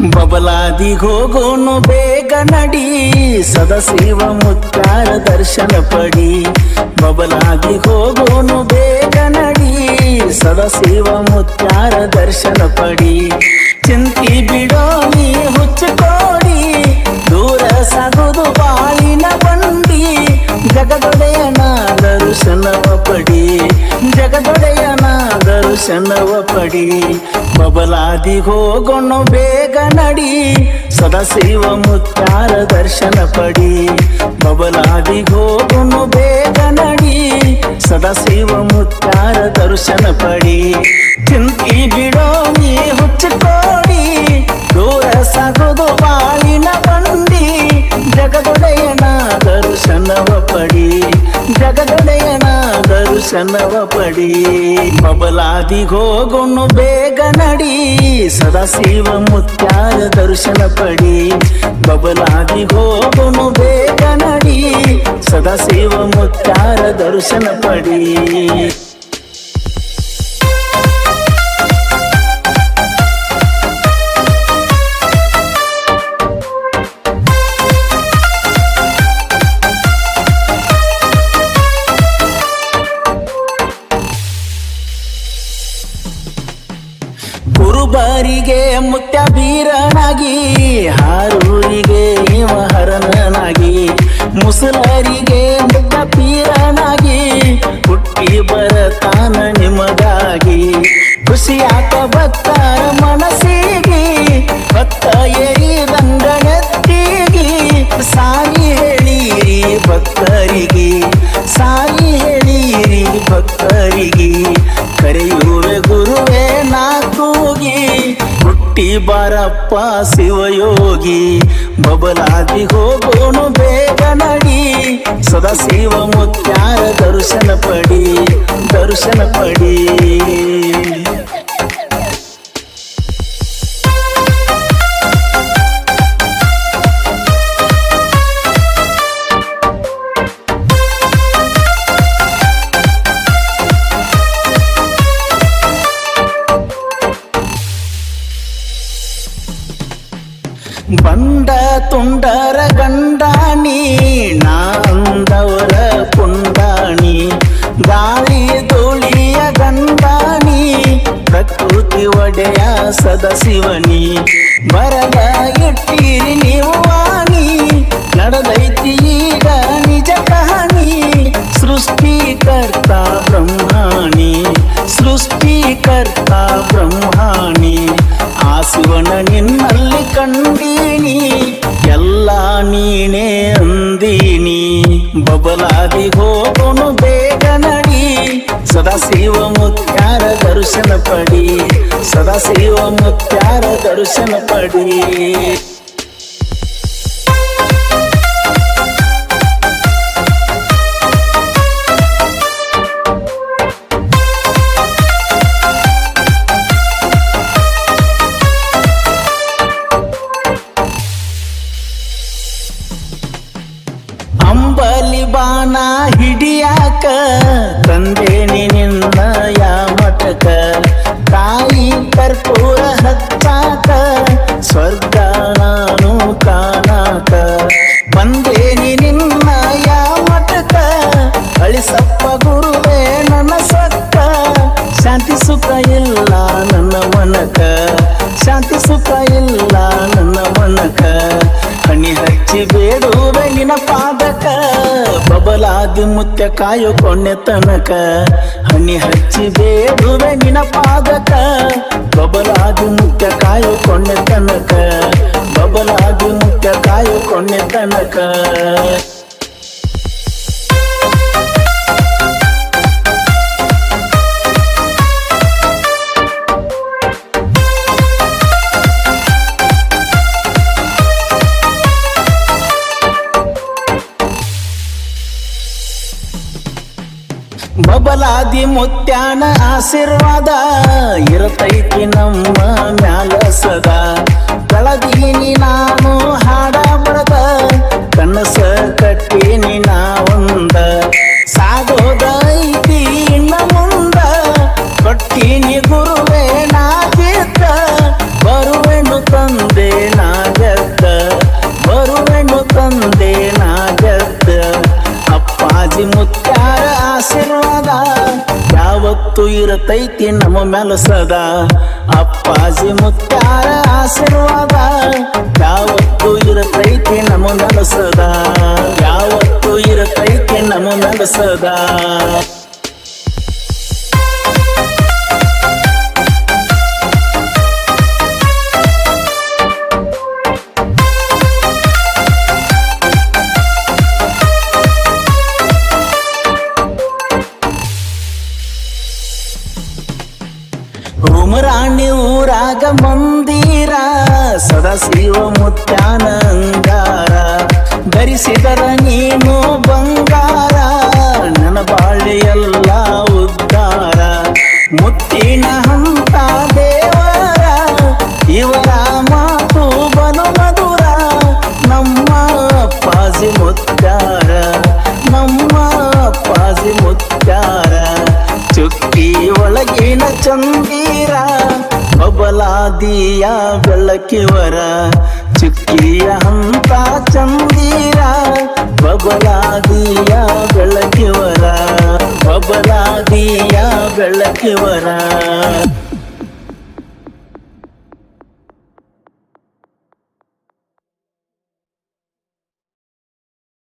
ಬಬಲಾದಿಗ್ ಹೋಗೋನು ಬೇಗ ನಡಿ, ಸದಾಶಿವ ಮುತ್ಯಾರ ದರ್ಶನ ಪಡಿ. ಬಬಲಾದಿಗ್ ಹೋಗೋನು ಬೇಗ ನಡಿ, ಸದಾಶಿವ ಮುತ್ಯಾರ ದರ್ಶನ ಪಡಿ. ಚಿಂತಿ ಬಿಡೋ ನೀ ಹುಚ್ಚುಕೋಡಿ, ದೂರ ಸಾಗೋದು ಬಾಳಿನ ಬಂಡಿ. ಜಗದೊಡೆಯನ ದರ್ಶನವ ಪಡಿ, ಜಗದೊಡೆಯನ ದರ್ಶನವ ಪಡಿ. ಬಬಲಾದಿಗ್ ಹೋಗೋನು ಬೇಗ ನಡಿ, ಸದಾಶಿವ ಮುತ್ಯಾರ ದರ್ಶನ ಪಡಿ. ಬಬಲಾದಿಗ್ ಹೋಗೋನು ಬೇಗ ನಡಿ, ಸದಾಶಿವ ಮುತ್ಯಾರ ದರ್ಶನ ಪಡಿ. ಚಿಂತಿ ಬಿಡೋ ನೀ ಹುಚ್ಚುಕೋಡಿ, ದೂರ ಸಾಗೋದು ಬಾಳಿನ ಬಂಡಿ. ಜಗದೊಡೆಯನ ದರ್ಶನವ ಪಡಿ, ಜಗದೊಡೆಯನ ದರ್ಶನವ ಪಡಿ. ಬಬಲಾದಿಗ್ ಹೋಗೋನು ಬೇಗ ನಡಿ, ಸದಾಶಿವ ಮುತ್ಯಾರ ದರ್ಶನ ಪಡಿ. ಬಬಲಾದಿಗ್ ಹೋಗೋನು ಬೇಗ ನಡಿ, ಸದಾಶಿವ ಮುತ್ಯಾರ ದರ್ಶನ ಪಡಿ. ಕುರುಬರಿಗೆ ಮುತ್ಯ ಬೀರನಾಗಿ, ಹಾರೂರಿಗೆ ಇವ ಹರನಾಗಿ. ಮುಸಲರಿಗೆ ಮುತ್ಯ ಪೀರನಾಗಿ, ಹುಟ್ಟಿ ಬರತಾನ ನಿಮಗಾಗಿ. ಖುಷಿಯಾಕ ಭಕ್ತರ ಮನಸ್ಸಿಗೆ, ಭಕ್ತ ಏರಿ ರಂಗನೆತ್ತಿಗೆ. ಸಾರಿ ಹೇಳಿರಿ ಭಕ್ತರಿಗೆ, ಸಾರಿ ಹೇಳಿರಿ ಭಕ್ತರಿಗೆ. ಕರೆಯುವೆ ಗುರುವೇ ನಾ ಕೂಗಿ, ಹುಟ್ಟಿ ಬಾರಪ್ಪ ಶಿವಯೋಗಿ. ಬಬಲಾದಿಗ್ ಹೋಗೋನು ಬೇಗ ನಡಿ, ಸದಾಶಿವ ಮುತ್ಯಾರ ದರ್ಶನ ಪಡಿ, ದರ್ಶನ ಪಡಿ. ಬಂಡ ತುಂಡರ ಗಂಡಾಣಿ, ನಾಂದವರ ಪುಂಡಾಣಿ. ಗಾಳಿ ಧೂಳಿಯ ಗಂಡಾಣಿ, ಪ್ರಕೃತಿ ಒಡೆಯ ಸದಾಶಿವನಿ. ಬರದ ಇಟ್ಟಿರಿ ನೀವು ವಾಣಿ, ನಡೆದೈತಿ ಈಗ ನಿಜ ಕಹಾನಿ. ಸೃಷ್ಟಿಕರ್ತ ಬ್ರಹ್ಮಾಣಿ, ಸೃಷ್ಟಿಕರ್ತ ಬ್ರಹ್ಮಾಣಿ. ಆ ಶಿವನ ನಿನ್ನಲ್ಲಿ ಕಂಡೀನಿ, ಎಲ್ಲ ನೀನೇ ಅಂದೀನಿ. ಬಬಲಾದಿಗ್ ಹೋಗೋನು ಬೇಗ ನಡಿ, ಸದಾಶಿವ ಮುತ್ಯಾರ ದರ್ಶನ ಪಡಿ, ಸದಾಶಿವ ಮುತ್ಯಾರ ದರ್ಶನ ಪಡಿ. ಅಂಬಲಿ ಬಾನ ಹಿಡಿಯಾಕ, ತಂದೇನಿ ನಿನ್ನ ಯಾಮಟಕ. ಕಾಯಿ ಕರ್ಪೂರ ಹಚ್ಚಾಕ, ಸ್ವರ್ಗ ನಾನು ಕಾಣಾಕ. ಬಂದೇನಿ ನಿನ್ನ ಯಾಮಟಕ, ಅಳಿಸಪ್ಪ ಗುರುವೇ ನನ್ನ ಸಕ್ಕ. ಶಾಂತಿ ಸುಖ ಇಲ್ಲ ನನ್ನ ಮನಕ, ಶಾಂತಿ ಸುಖ ಇಲ್ಲ ನನ್ನ ಮನಕ. ಹಣಿ ಹಚ್ಚಿ ಬೇಡುವೆ ನಿನ್ನ ಪಾದಕ, ಬಬಲಾದಿ ಮುತ್ಯ ಕಾಯೋ ಕೊನೆ ತನಕ. ಹಣಿ ಹಚ್ಚಿ ಬೇಡುವೆ ನಿನ್ನ ಪಾದಕ, ಬಬಲಾದಿ ಮುತ್ಯ ಕಾಯೋ ಕೊನೆ ತನಕ. ಬಬಲಾದಿ ಮುತ್ಯ ಕಾಯೋ ಕೊನೆ ತನಕ. ಬಬಲಾದಿ ಮುತ್ಯಾನ ಆಶೀರ್ವಾದ, ಇರತೈತಿ ನಮ್ಮ ಮ್ಯಾಲ ಸದಾ. ಕಳದೀನಿ ನಾನು ಹಾಡ ಬರದ, ಕನಸ ಕಟ್ಟೀನಿ ನಾವೊಂದ. ಸಾಗೋದೈತಿ ಇನ್ನ ಮುಂದ, ಕೊಟ್ಟೀನಿ ಗುರುವೇ ನಾ ತೀರ್ಥ. ಬರುವೆನು ತಂದೆ ಇರತೈತಿ ನಮ್ಮ ಮ್ಯಾಲ ಸದಾ ಅಪ್ಪಾಜಿ ಮುತ್ಯಾರ ಆಶೀರ್ವಾದ ಯಾವತ್ತು ಇರತೈತಿ ನಮ್ಮ ಮ್ಯಾಲ ಸದಾ ಯಾವತ್ತು ಇರತೈತಿ ನಮ್ಮ ಮ್ಯಾಲ ಸದಾ ಉಮರಾಣಿ ಊರಾಗ ಮಂದಿರ ಸದಾಶಿವ ಮುತ್ಯಾನ ಅಂಗಾರ ಧರಿಸಿದರ ನೀನು ಬಂಗಾರ ನನ್ನ ಬಾಳೆಯೆಲ್ಲ ಉದ್ಧಾರ ಮುತ್ತಿನ ಹಂತ ದೇವರ ಇವರ ಮಾತು ಬಲು ಮಧುರ ನಮ್ಮ ಅಪ್ಪಾಜಿ ಮುತ್ಯಾರ ನಮ್ಮ ಅಪ್ಪಾಜಿ ಮುತ್ಯಾರ ಚುಕ್ಕಿ ಒಳಗಿನ ಚಂದೀರ ಬಬಲಾದಿಯ ಬೆಳಕಿವರ ಚುಕ್ಕಿಯ ಹಂತ ಚಂದೀರ ಬಬಲಾದಿಯ ಬೆಳಕಿವರ ಬಬಲಾದಿಯ ಬೆಳಕಿವರ